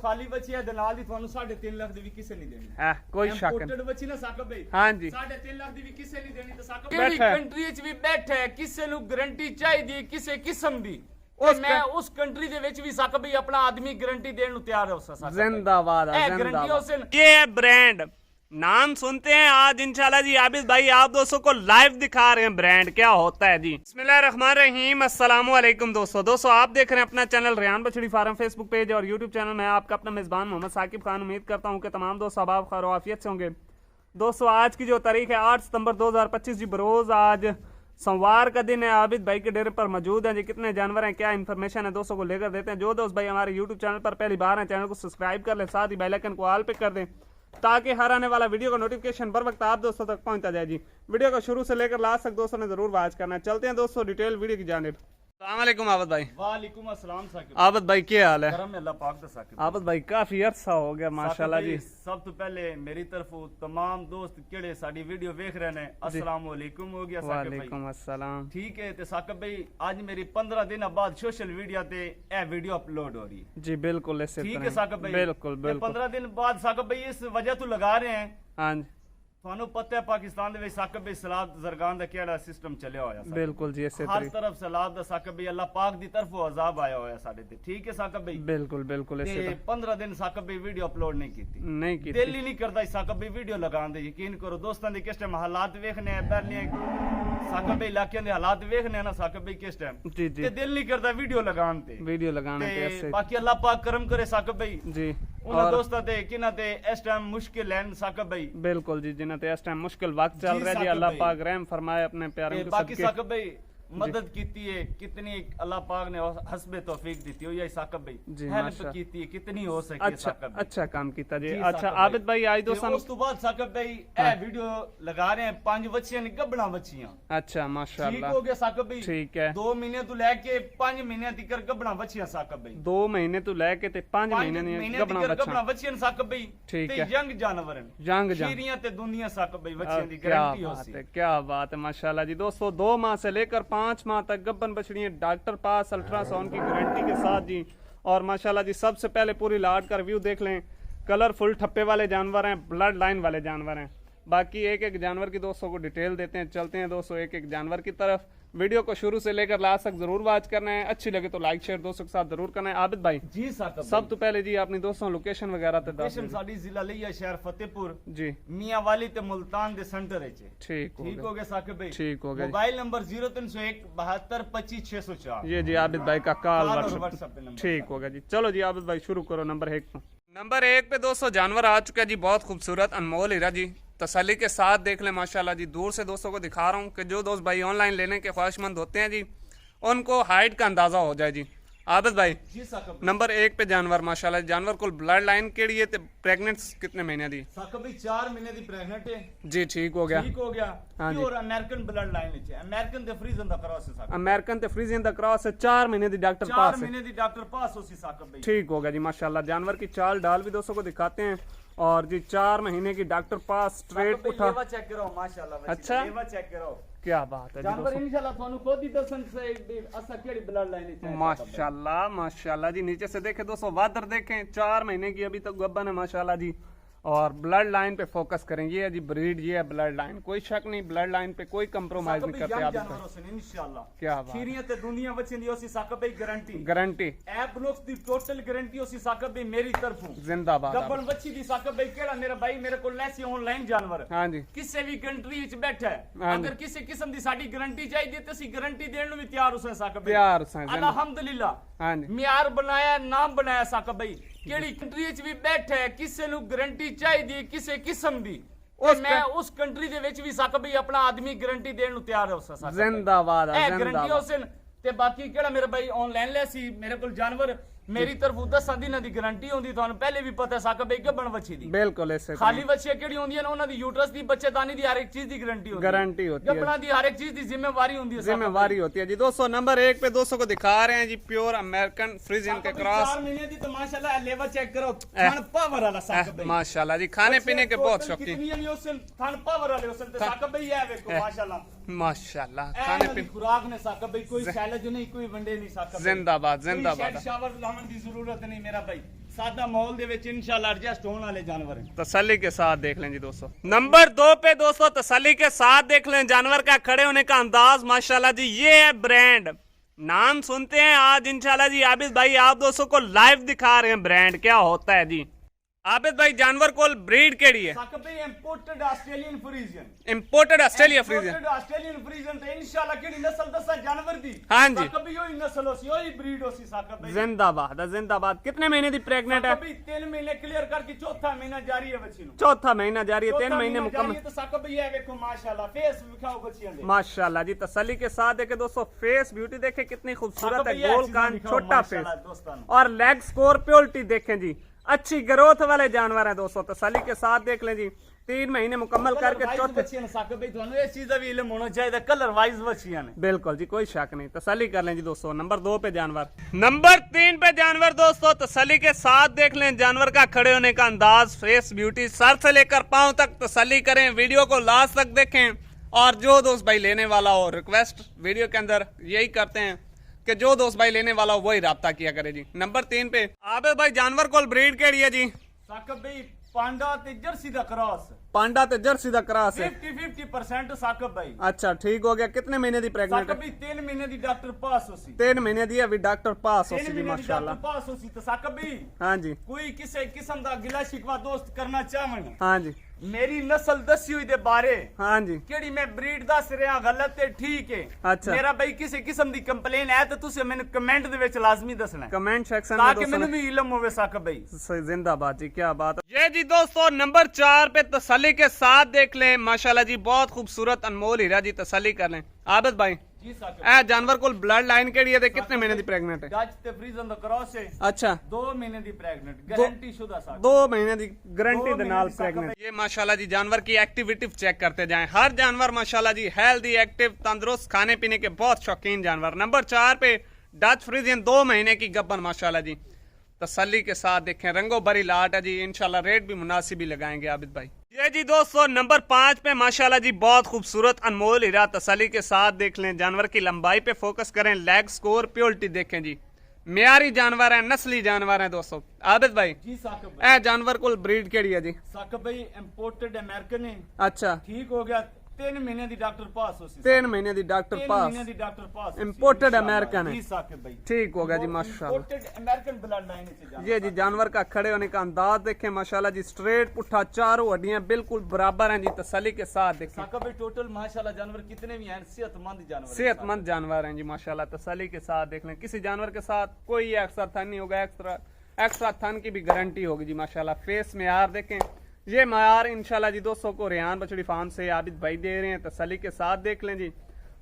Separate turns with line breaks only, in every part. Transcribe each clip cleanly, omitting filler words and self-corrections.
खाली बची है दलाल दी ਤੁਹਾਨੂੰ 3.5 ਲੱਖ ਦੀ ਵੀ ਕਿਸੇ ਨਹੀਂ ਦੇਣੀ
ਹੈ ਕੋਈ ਸ਼ੱਕ ਨਹੀਂ
ਇੰਪੋਰਟਡ ਬची ਨਾ ਸਾਕਬ ਭਾਈ
ਹਾਂਜੀ
3.5 ਲੱਖ ਦੀ ਵੀ ਕਿਸੇ ਨਹੀਂ ਦੇਣੀ ਤੇ ਸਾਕਬ ਕਿਹੜੀ ਕੰਟਰੀ ਵਿੱਚ ਵੀ ਬੈਠਾ ਹੈ ਕਿਸੇ ਨੂੰ ਗਾਰੰਟੀ ਚਾਹੀਦੀ ਹੈ ਕਿਸੇ ਕਿਸਮ ਦੀ मैं उस कंट्री ਦੇ ਵਿੱਚ ਵੀ ਸਾਕਬ ਭਾਈ ਆਪਣਾ ਆਦਮੀ ਗਾਰੰਟੀ ਦੇਣ ਨੂੰ ਤਿਆਰ ਹੋ ਸਕਦਾ
जिंदाबाद
जिंदाबाद
ये है ब्रांड नाम सुनते हैं आज इंशाल्लाह जी आबिद भाई आप दोस्तों को लाइव दिखा रहे हैं ब्रांड क्या होता है जी। बिस्मिल्लाहिर्रहमानिर्रहीम अस्सलाम वालेकुम दोस्तों आप देख रहे हैं अपना चैनल रेहान बछड़ी फार्म फेसबुक पेज और यूट्यूब चैनल में आपका अपना मेजबान मोहम्मद साकिब खान। उम्मीद करता हूँ कि तमाम दोस्त अब खैर आफियत से होंगे। दोस्तों आज की जो तारीख है 8 सितंबर 2025 जी बरोज आज सोमवार का दिन है। आबिद भाई के डेरे पर मौजूद हैं जी। कितने जानवर हैं क्या इन्फॉर्मेशन है दोस्तों को लेकर देते हैं। जो दोस्त भाई हमारे यूट्यूब चैनल पर पहली बार हैं चैनल को सब्सक्राइब कर ले साथ ही बेल आइकन को ऑल पे कर दें ताकि हर आने वाला वीडियो का नोटिफिकेशन बर वक्त आप दोस्तों तक पहुंचता जाए जी। वीडियो को शुरू से लेकर लास्ट तक दोस्तों ने जरूर वॉच करना है। चलते हैं दोस्तों डिटेल वीडियो की जानिब। अस्सलाम वालेकुम आबिद भाई।
वालेकुम अस्सलाम साकिब।
आबिद भाई क्या हाल है?
करम अल्लाह पाक दा साकिब।
आबिद भाई काफी अरसा हो गया माशाल्लाह जी।
सब तो पहले मेरी तरफ तमाम दोस्त केड़े साडी वीडियो देख रहे हैं अस्सलाम वालेकुम हो गया साकिब भाई।
वालेकुम अस्सलाम।
ठीक है ते साकिब भाई आज मेरी 15 दिन बाद सोशल मीडिया ते ए वीडियो अपलोड हो रही है
जी। बिल्कुल ऐसे
ठीक है साकिब भाई
बिल्कुल बिल्कुल
15 दिन बाद साकिब भाई इस वजह तो लगा रहे हैं
हाँ
ਤੁਹਾਨੂੰ ਪਤਾ ਹੈ ਪਾਕਿਸਤਾਨ ਦੇ ਵਿੱਚ ਸਾਕਿਬ ਭਾਈ ਸਲਾਦ ਜ਼ਰਗਾਨ ਦਾ ਕਿਹੜਾ ਸਿਸਟਮ ਚੱਲਿਆ ਹੋਇਆ ਸਾਡਾ
ਬਿਲਕੁਲ ਜੀ ਇਸੇ
ਹਰ ਤਰਫ ਸਲਾਦ ਦਾ ਸਾਕਿਬ ਭਾਈ ਅੱਲਾਹ ਪਾਕ ਦੀ ਤਰਫੋਂ ਅਜ਼ਾਬ ਆਇਆ ਹੋਇਆ ਸਾਡੇ ਤੇ ਠੀਕ ਹੈ ਸਾਕਿਬ ਭਾਈ
ਬਿਲਕੁਲ ਬਿਲकुल ਇਸੇ
15 ਦਿਨ ਸਾਕਿਬ ਭਾਈ ਵੀਡੀਓ ਅਪਲੋਡ ਨਹੀਂ ਕੀਤੀ ਦਿਲ ਹੀ ਨਹੀਂ ਕਰਦਾ ਸਾਕਿਬ ਭਾਈ ਵੀਡੀਓ ਲਗਾਉਣ ਦੇ। ਯਕੀਨ ਕਰੋ ਦੋਸਤਾਂ ਦੇ ਕਿਸ ਟਾਈਮ ਹਾਲਾਤ ਵੇਖਨੇ ਆ ਬਰਲੀਆਂ ਸਾਕਿਬ ਭਾਈ ਇਲਾਕਿਆਂ ਦੇ ਹਾਲਾਤ ਵੇਖਨੇ ਆ ਨਾ ਸਾਕਿਬ ਭਾਈ ਕਿਸ ਟਾਈਮ
ਜੀ
ਤੇ ਦਿਲ ਨਹੀਂ ਕਰਦਾ ਵੀਡੀਓ ਲਗਾਉਣ ਤੇ
ਐਸੇ
ਬਾਕੀ ਅੱਲਾਹ ਪਾਕ ਕਰਮ ਕਰੇ ਸਾਕਿਬ ਭਾਈ
ਜੀ
ਉਹਨਾਂ ਦੋਸਤਾਂ ਤੇ ਕਿਨਾਂ ਤੇ ਇਸ ਟਾਈਮ ਮੁਸ਼ਕਿਲ ਹੈ ਸਾਕਿਬ ਭਾਈ
बिल्कुल जी जिन्हें तो इस टाइम मुश्किल वक्त चल रहा है जी। अल्लाह पाक रहम फरमाए अपने प्यारे
बाकी साकिब भाई मदद कीती है कितनी अल्लाह पाक ने हस्बे तौफीक दी हुई है साकिब भाई हेल्प कीती है कितनी हो सके साकिब
अच्छा काम कीता जी। अच्छा आबिद भाई आज दोस्तों
उस तो बाद साकिब भाई ए वीडियो लगा रहे हैं 5 बच्चियां गब्बना बच्चियां।
अच्छा माशाल्लाह
ठीक हो गया साकिब भाई ठीक है 2 महीने तो लेके 5 महीने तक गब्बना बच्चियां साकिब भाई
2 महीने तो लेके ते 5 महीने
गब्बना बच्चियां साकिब भाई
ठीक है
यंग जानवर हैं खीरियां ते दुनिया साकिब भाई बच्चियां दी गारंटी होसी।
क्या बात है माशाल्लाह जी। दोस्तों 2 माह से लेकर 5 माह तक गब्बन बछड़ियां डॉक्टर पास अल्ट्रासाउंड की गारंटी के साथ जी। और माशाल्लाह जी सबसे पहले पूरी लाट का रिव्यू देख लें। कलरफुल ठप्पे वाले जानवर हैं ब्लड लाइन वाले जानवर हैं। बाकी एक एक जानवर की दोस्तों को डिटेल देते हैं। चलते हैं दोस्तों एक एक जानवर की तरफ। वीडियो को शुरू से लेकर लास्ट तक जरूर वॉच करना है। अच्छी लगे तो लाइक शेयर दोस्तों के साथ जरूर करना है। आबिद भाई
जी साकिब
सब तो पहले जी अपनी दोस्तों लोकेशन वगैरह ते दस
साडी जिला लिया शहर फतेहपुर
जी
मियां वाली ते मुल्तान दे सेंटर है
ठीक
हो गया साकिब भाई
ठीक हो गया।
मोबाइल नंबर 0301 72 25 604
ये जी आबिद भाई का कॉल व्हाट्सएप पे ठीक हो गया जी। चलो जी आबिद भाई शुरू करो नंबर 1 पे। नंबर 1 पे दोस्तों जानवर आ चुका है जी। बहुत खूबसूरत अनमोल हीरा जी। तसल्ली के साथ देख लें माशाल्लाह जी। दूर से दोस्तों को दिखा रहा हूँ कि जो दोस्त भाई ऑनलाइन लेने के ख्वाहिशमंद होते हैं जी उनको हाइट का अंदाजा हो जाए जी। आबिद भाई
जी साकिब
नंबर 1 पे जानवर माशाल्लाह जानवर को ब्लड लाइन केड़ी है ते प्रेग्नेंट कितने महीने दी?
साकिब भाई 4 महीने दी प्रेग्नेंट है जी। ठीक हो गया
हां जी।
और अमेरिकन ब्लड लाइन है अमेरिकन ते फ्रीजन दा क्रॉस है साकिब
अमेरिकन ते फ्रीजन दा क्रॉस है 4 महीने दी डॉक्टर पास
4 महीने दी डॉक्टर पास होसी साकिब भाई ठीक
हो गया जी माशाल्लाह। जानवर की चाल डाल भी दोस्तों को दिखाते हैं और जी 4 महीने की डॉक्टर पास स्ट्रेट उठा
लेवा चेक करो माशाल्लाह।
अच्छा
लेवा चेक करो
क्या बात है
जानवर इंशाल्लाह थानू खुद ही दसन से असा केड़ी ब्लड लाइन है
माशाल्लाह माशाल्लाह जी। नीचे से देखें दोस्तों वादर देखें 4 महीने की अभी तक गब्बन है माशाल्लाह जी। और ब्लड लाइन पे फोकस करें। ये है जी ब्रीड ये है ब्लड लाइन कोई शक नहीं ब्लड लाइन पे कोई कंप्रोमाइज नहीं करते आप
इंशाल्लाह।
क्या बात
खीरियां ते दुनिया बच्चे दी ओसी साकिब भाई
guarantee
app blocks the total guarantee OC Saqib भाई मेरी तरफों
जिंदाबाद।
गब्बन बच्ची दी साकिब भाई केड़ा मेरा भाई मेरे को लेसी ऑनलाइन जानवर
हां जी
किसी भी कंट्री विच बैठा है अगर किसी किस्म दी साडी गारंटी चाहिए ते ਅਸੀਂ गारंटी देण ਨੂੰ ਵੀ ਤਿਆਰ ਹੁਸੈਨ साकिब भाई
ਤਿਆਰ ਹੁਸੈਨ
अल्हम्दुलिल्लाह
हां जी।
ਮਿਆਰ बनाया नाम बनाया साकिब भाई केड़ी कंट्री विच भी बैठा है किसी ਨੂੰ गारंटी चाहिए किसी किस्म दी मैं उस कंट्री दे विच भी साकिब भाई अपना आदमी गारंटी देण ਨੂੰ ਤਿਆਰ ਹੋ ਸਕਦਾ
जिंदाबाद
गारंटी हुसैन ते बाकी केड़ा मेरा भाई ऑनलाइन ले सी मेरे को जानवर मेरी तरफ 10 दिनों की गारंटी होंदी थानू पहले भी पता है साकिब भाई गब्बन बच्ची दी
बिल्कुल ऐसे
खाली बच्चियां केड़ी होंदी है उन्हां दी यूट्रस दी बच्चेदानी दी हर एक चीज दी गारंटी
होती है
गब्बना दी हर एक चीज दी जिम्मेवारी होती है
जी। दोस्तों नंबर 1 पे दोस्तों को दिखा रहे हैं जी प्योर अमेरिकन फ्रीजियन के क्रॉस
4 महीने दी तो माशाल्लाह लेवल चेक करो थान पावर वाला साकिब भाई
माशाल्लाह जी। खाने पीने के बहुत शौकीन
कितनी नहीं हुसैन थान पावर वाले हुसैन ते साकिब भाई है देखो माशाल्लाह
माशाल्लाह। खाने पीने
खुराक ने साकिब भाई कोई सैलेज नहीं कोई वंडे नहीं साकिब
जिंदाबाद जिंदाबाद।
शावर लावन दी जरूरत नहीं मेरा भाई सादा माहौल दे विच इंशाल्लाह एडजस्ट होने वाले जानवर हैं।
तसल्ली के साथ देख लें जी दोस्तों। नंबर 2 पे दोस्तों तसल्ली के साथ देख लें जानवर का खड़े होने का अंदाज माशाल्लाह जी। ये है ब्रांड, नाम सुनते हैं आज इंशाल्लाह जी आबिद भाई आप दोस्तों को लाइव दिखा रहे हैं ब्रांड क्या होता है जी। आबिद भाई जानवर को ब्रीड केड़ी है?
साकिब भाई imported Australian Friesian.
Imported Australia Friesian.
Imported Australian Friesian ते इंशाल्लाह केड़ी नस्ल दसा जानवर दी।
हाँ जी।
साकिब भाई ओही नस्ल होसी, ओही ब्रीड होसी साकिब भाई।
जिंदाबाद जिंदाबाद। कितने महीने दी प्रेग्नेंट है?
साकिब भाई 3 महीने क्लियर करके चौथा महीना जारी है बच्ची नु।
चौथा महीना जारी है, 3 महीने मुकम्मल।
तो साकिब भाई है देखो माशाल्लाह फेस दिखाओ बच्चियां दे।
माशाल्लाह जी तसल्ली के साथ देखे दोस्तों फेस ब्यूटी देखे कितनी खूबसूरत है, गोल कान छोटा फेस और लेग स्कोर प्योरिटी देखें जी, अच्छी ग्रोथ वाले जानवर हैं दोस्तों। तसल्ली के साथ देख लें जी 3 महीने मुकम्मल करके चौथे।
साकिब भाई थानू इस चीज दा भी इल्म होना चाहिए कलर वाइज बच्चियां ने।
बिल्कुल जी कोई शक नहीं, तसल्ली कर लें जी दोस्तों। नंबर 2 पे जानवर, नंबर 3 पे जानवर दोस्तों तसल्ली के साथ देख लें जानवर का खड़े होने का अंदाज, फेस ब्यूटी, सर से लेकर पांव तक तसल्ली करें। वीडियो को लास्ट तक देखें और जो दोस्त भाई लेने वाला हो रिक्वेस्ट वीडियो के अंदर यही करते हैं कि जो दोस्त भाई लेने वाला हो वही राब्ता किया करे जी। नंबर 3 पे आबिद भाई जानवर को ब्रीड केड़ी है जी?
साकिब भाई पांडा ते जर्सी दा क्रॉस।
पांडा ते जर्सी दा क्रॉस है।
50-50% साकिब भाई।
अच्छा ठीक हो गया। कितने महीने दी प्रेग्नेंट है?
साकिब भाई 3 महीने दी डॉक्टर पास होसी।
3 महीने दी अभी डॉक्टर पास होसी
3
जी
महीने दी
माशाल्लाह।
डॉक्टर पास होसी। तो साकिब भाई
हाँ जी
कोई किसी किस्म दा गिला शिकवा दोस्त करना चाहवन,
हाँ जी
मेरी नस्ल दसी हुई दे बारे
हाँ जी
केड़ी मैं ब्रीड दस रहा गलत है ठीक है।
अच्छा।
मेरा भाई किसी किस्म दी कंप्लेन है तो तुसे मैंने कमेंट दे विच लाजमी दसना है,
कमेंट सेक्शन में
ताकि
दोस्तों
मैंने भी इल्म होवे साकिब भाई।
जिंदाबाद जी क्या बात है। ये जी दोस्तों नंबर 4 पे तसल्ली के साथ देख लें माशाल्लाह जी बहुत खूबसूरत अनमोल हीरा जी, तसल्ली कर लें। आबिद भाई
जी साकिब
ए जानवर को ब्लड लाइन केड़ी है? कितने महीने दी प्रेग्नेंट है?
डच ते फ्रीजन दा क्रॉस है।
अच्छा
2 महीने दी प्रेग्नेंट गारंटी शुदा साकिब।
2 महीने दी गारंटी दे नाल
साकिब
प्रेग्नेंट। ये माशाल्लाह जी जानवर की एक्टिविटी चेक करते जाएं। हर जानवर माशाल्लाह जी हेल्दी एक्टिव तंदुरुस्त खाने पीने के बहुत शौकीन जानवर। नंबर 4 पे डच फ्रीजियन 2 महीने की गब्बन माशाल्लाह जी, तसल्ली के साथ देखें रंगो भरी लाट है जी। इंशाल्लाह रेट भी मुनासिब ही लगाएंगे आबिद भाई। ये जी दोस्तों नंबर 5 पे माशाल्लाह जी बहुत खूबसूरत अनमोल हीरा, तसल्ली के साथ देख लें। जानवर की लंबाई पे फोकस करें, लेग स्कोर प्योरिटी देखें जी, मियारी जानवर है, नस्ली जानवर है दोस्तों। आबिद भाई
जी साकिब भाई
ए जानवर को ब्रीड केड़ी है जी?
साकिब भाई इंपोर्टेड अमेरिकन है।
अच्छा
ठीक हो गया 3 महीने दी डॉक्टर पास होसी।
3 महीने दी डॉक्टर
3
पास,
महीने दी डॉक्टर पास।
Imported American है।
जी साकिब भाई
ठीक हो गया जी माशाल्लाह।
इंपोर्टेड अमेरिकन ब्लड लाइन से जानवर।
ये जी जानवर का खड़े होने का अंदाज देखें माशाल्लाह जी, स्ट्रेट पुट्ठा, चारों हड्डियां बिल्कुल बराबर हैं जी, तसल्ली के साथ देखें।
साकिब भाई टोटल माशाल्लाह जानवर कितने भी हैं सेहतमंद जानवर हैं।
सेहतमंद जानवर हैं जी माशाल्लाह, तसल्ली के साथ देख लें। किसी जानवर के साथ कोई एक्स्ट्रा थन नहीं होगा, एक्स्ट्रा थन की भी गारंटी होगी जी माशाल्लाह। फेस में यार देखें, ये मायार इंशाल्लाह जी दोस्तों को रेहान बछड़ी फार्म से आबिद भाई दे रहे हैं, तसल्ली के साथ देख लें जी।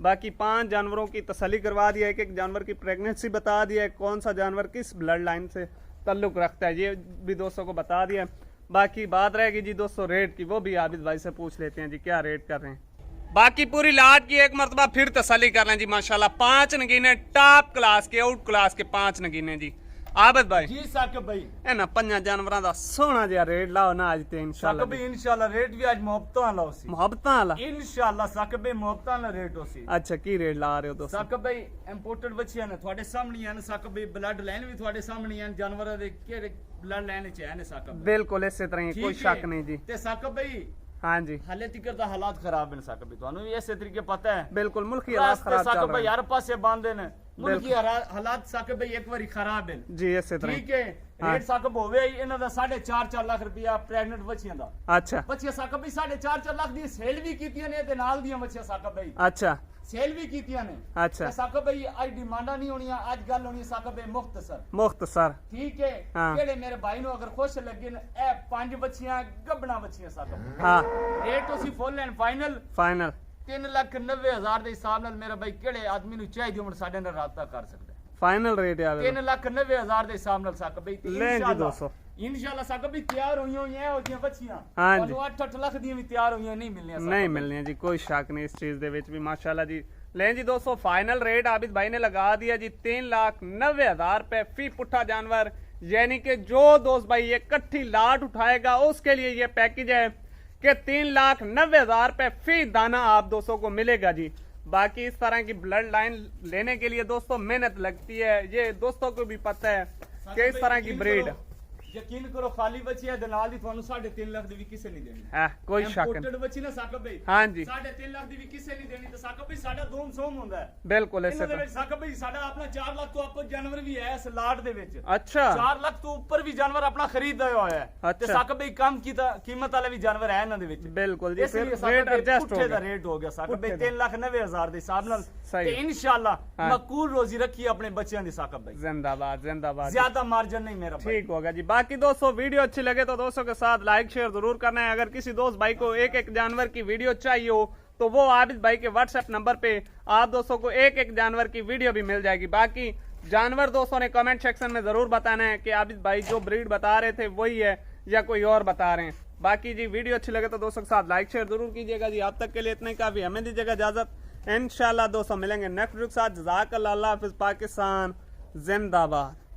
बाकी 5 जानवरों की तसल्ली करवा दिया है, एक जानवर की प्रेगनेंसी बता दिया है, कौन सा जानवर किस ब्लड लाइन से ताल्लुक रखता है ये भी दोस्तों को बता दिया। बाकी बात रहेगी जी दोस्तों रेट की, वो भी आबिद भाई से पूछ लेते हैं जी क्या रेट कर रहे हैं। बाकी पूरी लाट की एक मरतबा फिर तसल्ली कर लें जी माशाल्लाह। 5 नगीने टॉप क्लास के, आउट क्लास के 5 नगीने जी। आबिद भाई
जी साकिब भाई
ए ना 5 जानवरां दा सोहना जिहा रेट लाओ ना अज ते इंशाल्लाह।
साकिब भाई इंशाल्लाह रेट भी आज मोहब्बतां लाओ सी,
मोहब्बतां वाला
इंशाल्लाह साकिब भाई मोहब्बतां दा रेट होसी।
अच्छा की रेट ला रहे हो दोस्तों?
साकिब भाई इंपोर्टेड बच्चियां ने थोड़े सामने हैं साकिब भाई, ब्लड लाइन भी थोड़े सामने हैं, जानवरां दे केड़े ब्लड लाइन च है ने साकिब भाई।
बिल्कुल इसी तरह ही, कोई शक नहीं जी।
ते साकिब भाई
हाँ जी
हाले तिकर दा हालात खराब हैं साकिब भाई, थानू भी इस तरीके पता है।
बिल्कुल मुल्की हालात खराब चल
साकिब भाई
रहे हैं
हर पासे बांधे ने, मुल्की हालात साकिब भाई एक बारी खराब हैं
जी इसी तरह।
ठीक है। रेट साकिब होवे इन्हां दा 4.5 लाख रुपया प्रेग्नेंट बच्चियां दा।
अच्छा
बच्चियां साकिब भाई 4.5 लाख दी सेल भी कीतियां ने ते नाल दियां बच्चियां साकिब भाई
अच्छा
सेल भी कीतियां ने।
अच्छा
ते साकिब भाई आज डिमांडा नहीं होनी, आज गल होनी साकिब भाई मुख्तसर,
मुख्तसर
ठीक है।
हाँ।
केड़े मेरे भाई नु अगर खुश लगे न ए 5 बच्चियां गबना बच्चियां साकिब भाई।
हाँ
रेट उसी फुल एंड फाइनल
फाइनल
3,90,000 ਦੇ ਹਿਸਾਬ ਨਾਲ ਮੇਰਾ ਭਾਈ ਕਿਹੜੇ ਆਦਮੀ ਨੂੰ ਚਾਹੀਦੀ ਹੁਣ ਸਾਡੇ ਨਾਲ ਰਾਬਤਾ ਕਰ ਸਕਦਾ ਹੈ।
फाइनल रेट है
3,90,000 ਦੇ ਹਿਸਾਬ ਨਾਲ ਸਾਕ ਬਈ
ਲੈ ਜੀ 200
इंशाल्लाह साक भी तैयार होइयो ये होतियां बच्चियां।
हाँ जी।
8 लाख दी भी तैयार होइयो नहीं मिलनियां साक
नहीं
भाई।
मिलने जी, कोई शक नहीं इस चीज दे विच भी माशाल्लाह जी। लें जी दोस्तों फाइनल रेट आबिद भाई ने लगा दिया जी 3,90,000 रुपए फी पुट्ठा जानवर, यानी कि जो दोस्त भाई ये इकट्ठी लाट उठाएगा उसके लिए ये पैकेज है कि 3,90,000 रुपए फी दाना आप दोस्तों को मिलेगा जी। बाकी इस तरह की ब्लड लाइन लेने के लिए दोस्तों मेहनत लगती है, ये दोस्तों को भी पता है कि इस तरह की ब्रीड
यकीन करो खाली बची है दलाल दी ਤੁਹਾਨੂੰ 3.5 ਲੱਖ ਦੀ ਵੀ ਕਿਸੇ ਨਹੀਂ ਦੇਣੀ
है कोई शक नहीं
ਇੰਪੋਰਟਡ ਬची ਨਾ ਸਾਕਬ ਭਾਈ
हाँ जी
3.5 ਲੱਖ ਦੀ ਵੀ ਕਿਸੇ ਨਹੀਂ ਦੇਣੀ ਤੇ ਸਾਕਬ ਭਾਈ ਸਾਡਾ ਦੋਮ ਸੋਮ ਹੁੰਦਾ ਹੈ
बिल्कुल
ਇਹਨਾਂ
ऐसे
ਦੇ
तो
ਵਿੱਚ ਸਾਕਬ ਭਾਈ ਸਾਡਾ ਆਪਣਾ 4 ਲੱਖ ਤੋਂ ਉੱਪਰ ਜਾਨਵਰ ਵੀ ਹੈ ਇਸ ਲਾਟ ਦੇ ਵਿੱਚ
अच्छा
4 ਲੱਖ ਤੋਂ ਉੱਪਰ ਵੀ ਜਾਨਵਰ ਆਪਣਾ ਖਰੀਦਦਾ ਹੋਇਆ ਹੈ ਤੇ
ਅੱਛਾ।
ਸਾਕਬ ਭਾਈ ਕਮ ਕੀਮਤ ਵਾਲੇ ਵੀ ਜਾਨਵਰ ਹੈ ਇਹਨਾਂ ਦੇ ਵਿੱਚ
बिल्कुल जी
ਇਸ
फिर
ਲਈ
रेट
ਸਾਕਬ
एडजस्ट हो
ਦਾ
गया
ਰੇਟ ਹੋ ਗਿਆ ਸਾਕਬ ਭਾਈ
ਪੁੱਠੇ ਦਾ।
3,90,000 ਦੇ ਹਿਸਾਬ ਨਾਲ
ਸਹੀ।
ਤੇ ਇਨਸ਼ਾਅੱਲਾ
ਹਾਂ।
ਮਕੂਲ ਰੋਜ਼ੀ ਰੱਖੀ ਆਪਣੇ ਬੱਚਿਆਂ ਦੀ ਸਾਕਬ ਭਾਈ
जिंदाबाद जिंदाबाद
ज्यादा मार्जिन नहीं मेरा भाई।
ठीक होगा जी। बाकी दोस्तों वीडियो अच्छी लगे तो दोस्तों के साथ लाइक शेयर जरूर करना है। अगर किसी दोस्त भाई को एक एक जानवर की वीडियो चाहिए हो तो वो आबिद भाई के व्हाट्सएप नंबर पे आप दोस्तों को एक एक जानवर की वीडियो भी मिल जाएगी। बाकी जानवर दोस्तों ने कमेंट सेक्शन में जरूर बताना है कि आबिद भाई जो ब्रीड बता रहे थे वही है या कोई और बता रहे हैं। बाकी जी वीडियो अच्छी लगे तो दोस्तों के साथ लाइक शेयर जरूर कीजिएगा जी। अब तक के लिए इतना ही काफी, हमें दीजिएगा इजाजत। इंशाल्लाह दोस्तों मिलेंगे नेक्स्ट वीडियो के साथ। जज़ाकल्लाह, अल्लाह हाफिज, पाकिस्तान जिंदाबाद।